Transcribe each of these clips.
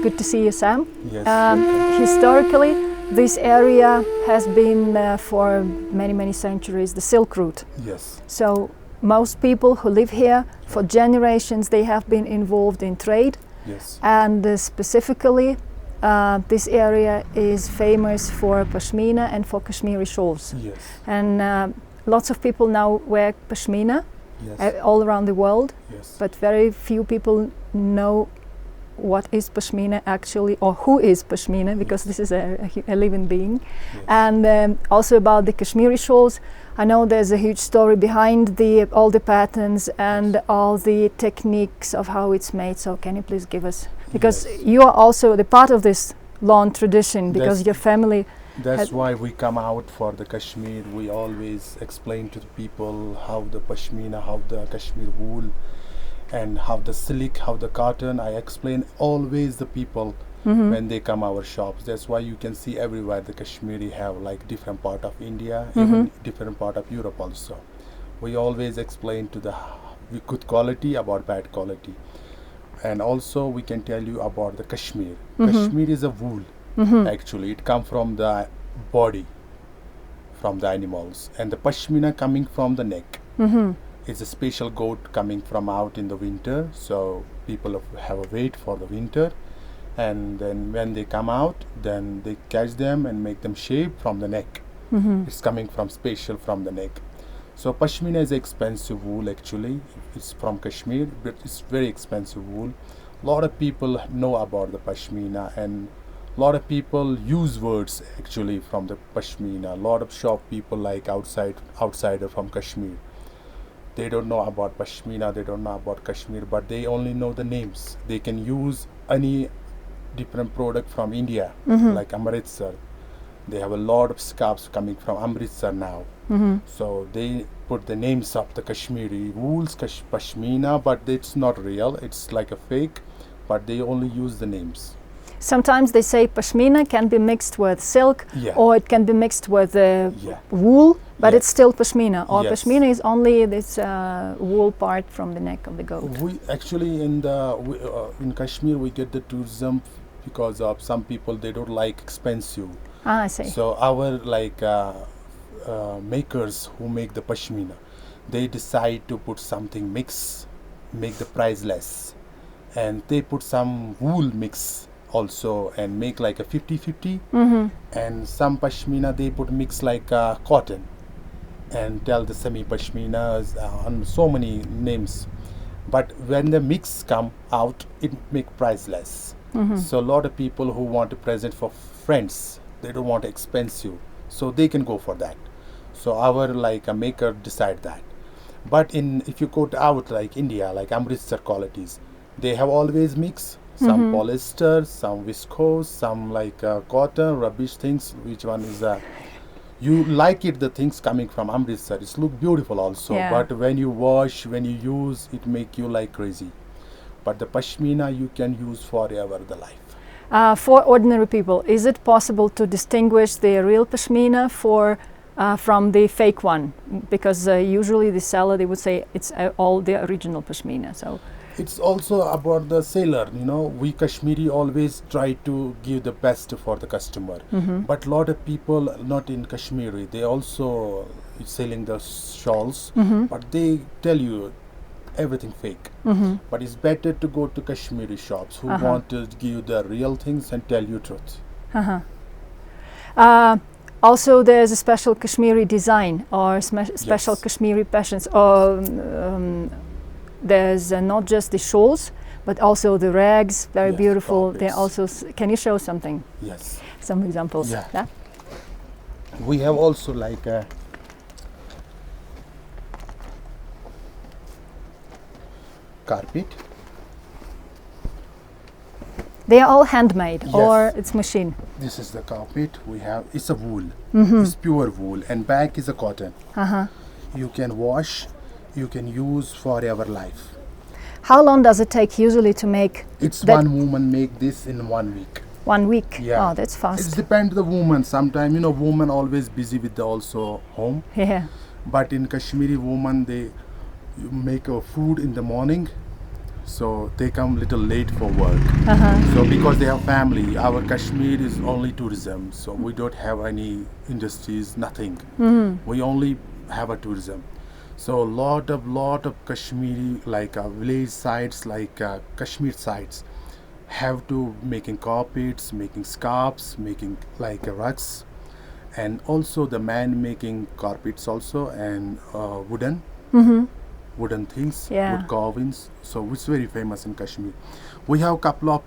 Good to see you, Sam. Yes. Historically, this area has been for many, many centuries the Silk Route. Yes. So most people who live here for generations, they have been involved in trade. Yes. And specifically, this area is famous for pashmina and for Kashmiri shawls. Yes. And lots of people now wear pashmina all around the world, Yes. but very few people know what is pashmina actually, or who is pashmina, because this is a living being. Yes. And also about the Kashmiri shawls, I know there's a huge story behind all the patterns and all the techniques of how it's made. So can you please give us, because you are also the part of this long tradition, because your family. That's why we come out for the Kashmir. We always explain to the people how the pashmina, how the Kashmir wool, and how the silk, how the cotton. I explain always the people when they come our shops. That's why you can see everywhere the Kashmiri have like different part of India, even different part of Europe also. We always explain to the good quality about bad quality. And also we can tell you about the Kashmir. Kashmir is a wool. Actually, it comes from the body, from the animals, and the pashmina coming from the neck. It's a special goat coming from out in the winter, so people have a wait for the winter, and then when they come out, then they catch them and make them shave from the neck. It's coming from special from the neck. So pashmina is expensive wool actually. It's from Kashmir, but it's very expensive wool. A lot of people know about the pashmina, and a lot of people use words actually from the pashmina. A lot of shop people like outsider from Kashmir. They don't know about pashmina, they don't know about Kashmir, but they only know the names. They can use any different product from India, like Amritsar. They have a lot of scarves coming from Amritsar now. So they put the names of the Kashmiri wools, pashmina, but it's not real. It's like a fake, but they only use the names. Sometimes they say pashmina can be mixed with silk, or it can be mixed with wool, but it's still pashmina. Or pashmina is only this wool part from the neck of the goat. We actually in Kashmir we get the tourism because of some people, they don't like expensive. I see. So our makers who make the pashmina, they decide to put something mix, make the price less, and they put some wool mix also and make like a 50-50, and some pashmina they put mix like cotton and tell the semi pashminas on so many names, but when the mix come out it make price less. So a lot of people who want to present for friends, they don't want expensive, so they can go for that. So our maker decide that. But if you go to out like India, like Amritsar qualities, they have always mix. Some polyester, some viscose, some cotton, rubbish things. Which one is you like it, the things coming from Amritsar. It's look beautiful also. But when you wash, when you use, it make you like crazy. But the pashmina you can use forever the life. For ordinary people, is it possible to distinguish the real pashmina from the fake one? Because usually the seller, they would say it's all the original pashmina. So. It's also about the seller, we Kashmiri always try to give the best for the customer. But a lot of people not in Kashmiri, they also selling the shawls, but they tell you everything fake. But it's better to go to Kashmiri shops who want to give you the real things and tell you truth. Also, there's a special Kashmiri design or special Kashmiri passions. There's not just the shawls, but also the rags, very beautiful. They also. Can you show something? Yes. Some examples. Yeah. We have also like a carpet. They are all handmade, or it's machine. This is the carpet we have. It's a wool. It's pure wool, and back is a cotton. You can wash. You can use forever life. How long does it take usually to make? It's one woman make this in 1 week. 1 week? Yeah. Oh, that's fast. It depends the woman. Sometimes woman always busy with the also home. But in Kashmiri woman, they make a food in the morning, so they come little late for work. So because they have family, our Kashmir is only tourism, so we don't have any industries, nothing. We only have a tourism. So lot of Kashmiri, like village sites, like Kashmir sites, have to making carpets, making scarves, making like rugs, and also the man making carpets also, and wooden things, wood carvings. So it's very famous in Kashmir. We have couple of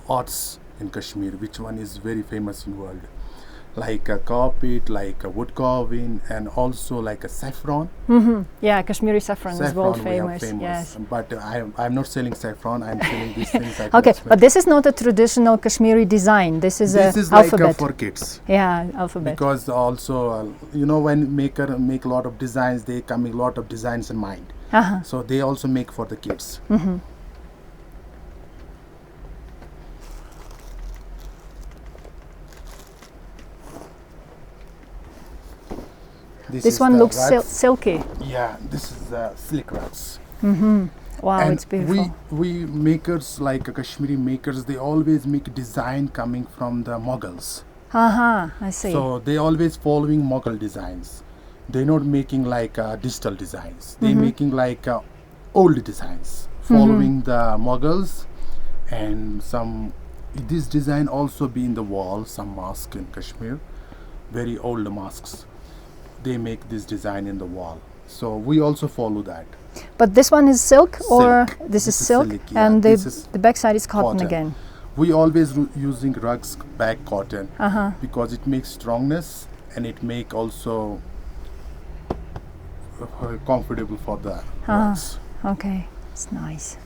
arts in Kashmir, which one is very famous in world, like a carpet, like a wood carving, and also like a saffron. Yeah, Kashmiri saffron is world famous. Yes. But I'm not selling saffron. I'm selling these things. Okay, but this is not a traditional Kashmiri design. This is alphabet. Like for kids. Yeah, alphabet. Because also, when maker make a lot of designs, they come with a lot of designs in mind. So they also make for the kids. This one looks silky. Yeah, this is silk rugs. Wow, and it's beautiful. We makers, like Kashmiri makers, they always make design coming from the Mughals. I see. So they always following Mughal designs. They're not making like digital designs. They're making like old designs, following the Mughals, and this design also be in the wall, some mosque in Kashmir, very old mosques. They make this design in the wall. So we also follow that. But this one is silk, or this is silk, yeah. and the back side is cotton again. We always using rugs back cotton because it makes strongness, and it make also comfortable for the rugs. Okay, it's nice.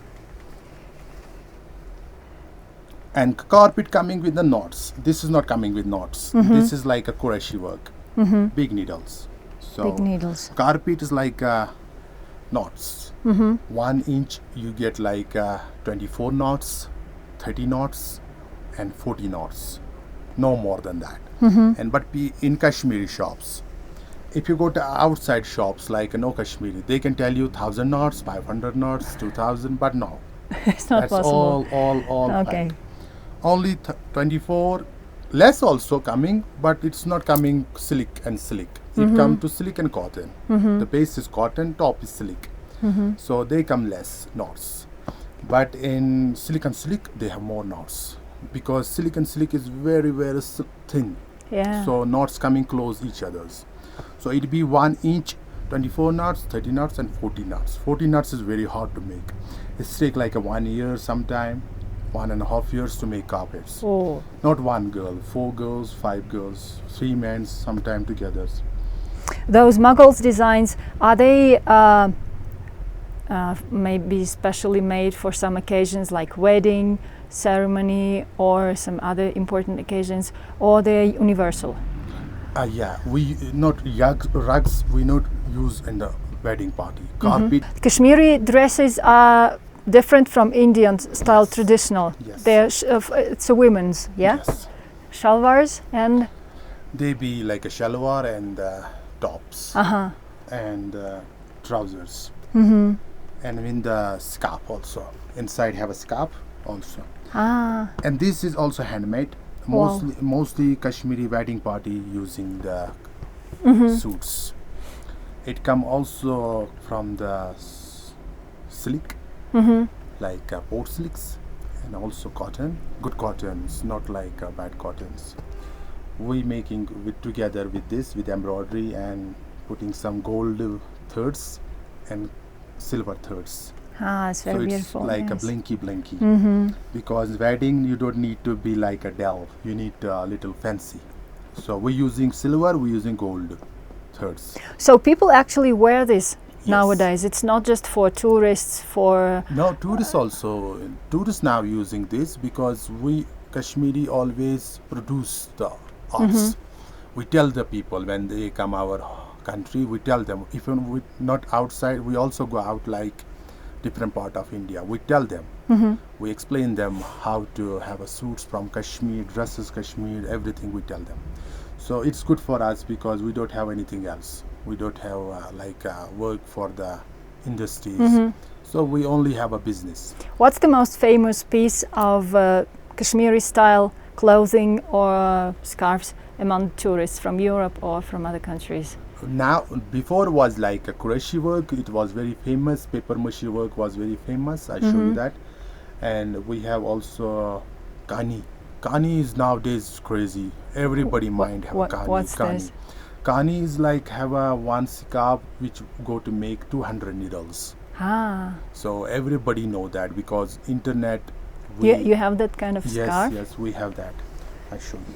And carpet coming with the knots. This is not coming with knots. This is like a Quraishi work. Big needles. So big needles. Carpet is like knots. 1 inch you get like 24 knots, 30 knots, and 40 knots. No more than that. But in Kashmiri shops, if you go to outside shops like no Kashmiri, they can tell you 1,000 knots, 500 knots, 2,000, but no. It's not possible. All okay. fine. Only 24, less also coming, but it's not coming silk and silk. It come to silk and cotton. The base is cotton, top is silk. So they come less knots. But in silk and silk, they have more knots, because silk and silk is very, very thin. Yeah. So knots coming close each others. So it'd be 1 inch, 24 knots, 30 knots, and 40 knots. 40 knots is very hard to make. It's take like 1 year sometime, 1.5 years to make carpets. Oh. Not one girl, 4 girls, 5 girls, 3 men sometime together. Those Mughals designs, are they maybe specially made for some occasions like wedding, ceremony, or some other important occasions, or they're universal? Yeah, we not rugs. We not use in the wedding party. Carpet. Kashmiri dresses are different from Indian style traditional. Yes. They're it's a women's, yeah. Yes. Shalwars and They be like a shalwar and tops and trousers. And in the scarf also. Inside have a scarf also. And this is also handmade. Mostly Kashmiri wedding party using the suits. It come also from the silk, like port silks, and also cotton. Good cottons, not like bad cottons. We making together with this, with embroidery and putting some gold threads and silver threads. It's very beautiful. It's like yes. a blinky. Because wedding you don't need to be like a delve. You need a little fancy. So we're using silver, we're using gold threads. So people actually wear this nowadays. It's not just for tourists. No, tourists also. Tourists now using this because we Kashmiri always produce the arts. We tell the people when they come our country. We tell them, even we not outside, we also go out like different part of India. We tell them, we explain them how to have a suits from Kashmir, dresses Kashmir, everything we tell them. So it's good for us because we don't have anything else. We don't have work for the industries. So we only have a business. What's the most famous piece of Kashmiri style clothing or scarves among tourists from Europe or from other countries? Now, before was like a Quraishi work, it was very famous. Paper mache work was very famous. I show you that. And we have also Kani. Kani is nowadays crazy. Everybody mind have a Kani. What's Kani. this? Kani is like have a one scarf which go to make 200 needles. Ah. So everybody know that because internet. You have that kind of yes, scarf? Yes, we have that. I show you.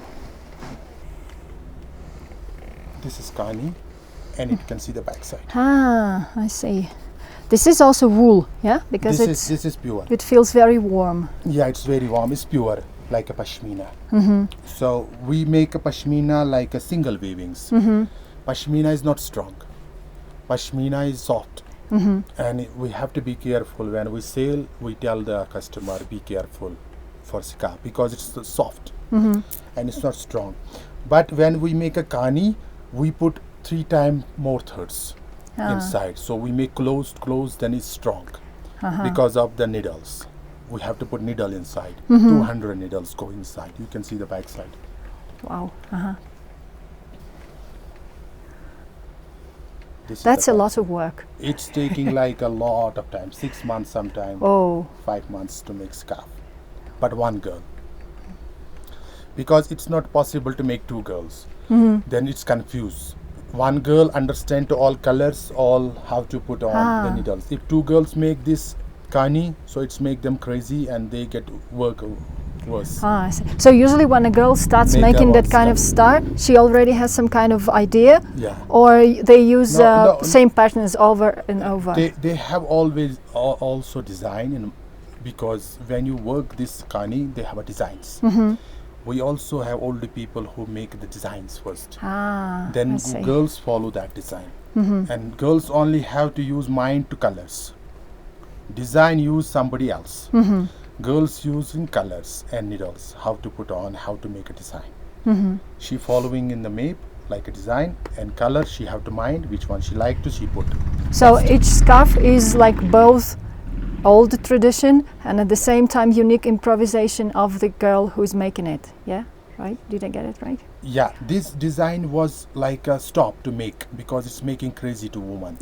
This is Kani, and you can see the backside. Ah, I see. This is also wool, yeah? Because this is pure. It feels very warm. Yeah, it's very warm. It's pure, like a pashmina. So we make a pashmina like a single weavings. Pashmina is not strong. Pashmina is soft. And we have to be careful when we sell. We tell the customer be careful for scarf because it's soft and it's not strong. But when we make a Kani, we put 3 times more thirds inside. So we make closed, then it's strong because of the needles. We have to put needle inside. 200 needles go inside. You can see the back side. Wow. That's a lot of work. It's taking like a lot of time. 6 months sometime. 5 months to make scarf. But one girl. Because it's not possible to make 2 girls. Then it's confused. One girl understand to all colors, all how to put on the needles. If 2 girls make this Kani, so it's make them crazy and they get work worse. I see. So usually when a girl starts making that kind of start, she already has some kind of idea? Yeah. Or they use same patterns over and over? They have always also design, because when you work this Kani, they have a designs. We also have older people who make the designs first. Then girls follow that design. And girls only have to use mind to colors. Design use somebody else. Girls using colors and needles, how to put on, how to make a design. She following in the map like a design, and color she have to mind which one she like to she put. So each scarf is like both old tradition and at the same time unique improvisation of the girl who's making it. Yeah, right? Did I get it right? Yeah, this design was like a stop to make because it's making crazy to women.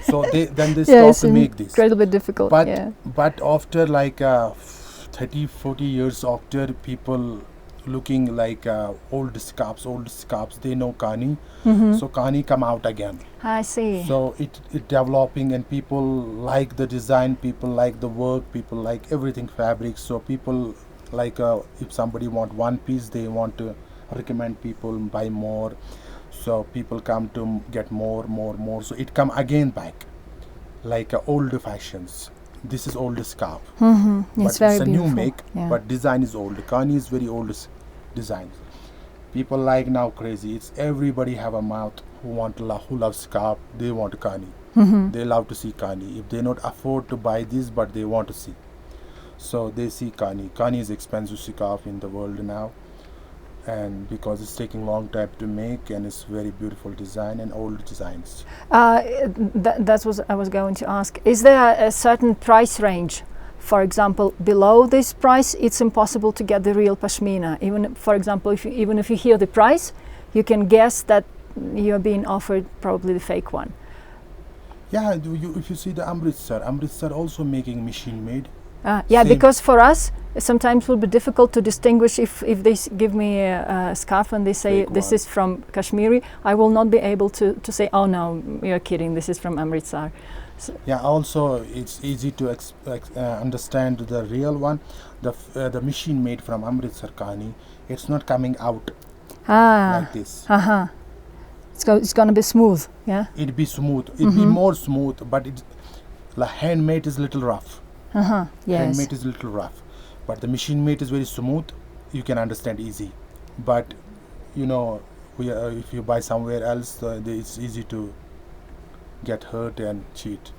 So they stop to make this. Incredibly difficult. But after like 30-40 years after, people looking like old scarves, they know Kani. So Kani come out again. I see. So it developing, and people like the design, people like the work, people like everything fabric. So people like if somebody want one piece, they want to recommend people buy more. So people come to get more. So it come again back like old fashions. This is old scarf. But it's a new make, but design is old. Kani is very old design. People like now crazy. It's everybody have a mouth who love scarf. They want Kani. They love to see Kani. If they not afford to buy this, but they want to see. So they see Kani. Kani is expensive scarf in the world now. And because it's taking long time to make, and it's very beautiful design and old designs. That's what I was going to ask. Is there a certain price range? For example, below this price, it's impossible to get the real pashmina. Even, for example, even if you hear the price, you can guess that you're being offered probably the fake one. Yeah, if you see the Amritsar also making machine made. Yeah, because for us, sometimes it will be difficult to distinguish if they give me a scarf and they say this is from Kashmiri, I will not be able to say, oh no, you're kidding, this is from Amritsar. So yeah, also it's easy to understand the real one. The machine made from Amritsar Kani, it's not coming out like this. It's going to be smooth, yeah? It'd be smooth. It'd be more smooth, but handmade is little rough. Yes. Handmade is little rough, but the machine made is very smooth. You can understand easy, but you know, if you buy somewhere else, it's easy to get hurt and cheat.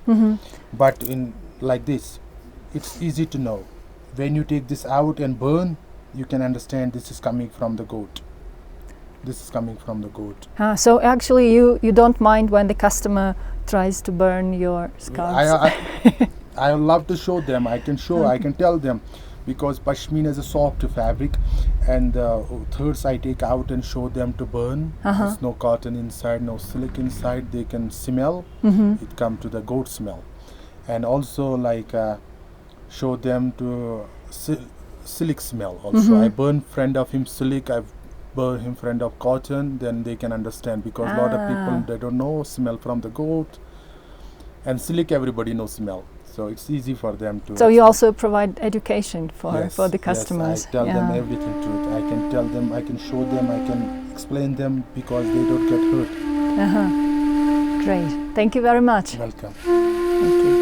But in like this, it's easy to know. When you take this out and burn, you can understand this is coming from the goat. This is coming from the goat. So actually, you don't mind when the customer tries to burn your scarves. I love to show them. I can show, I can tell them, because pashmina is a soft fabric, and thirds I take out and show them to burn. There's no cotton inside, no silk inside. They can smell. It come to the goat smell, and also like show them to silk smell. Also, I burn friend of him silk. I burn him friend of cotton. Then they can understand, because a lot of people they don't know smell from the goat, and silk everybody knows smell. So it's easy for them to. So you also provide education for the Yes, customers. I tell them everything to it. I can tell them, I can show them, I can explain them, because they don't get hurt. Great. Thank you very much. Welcome. Thank you.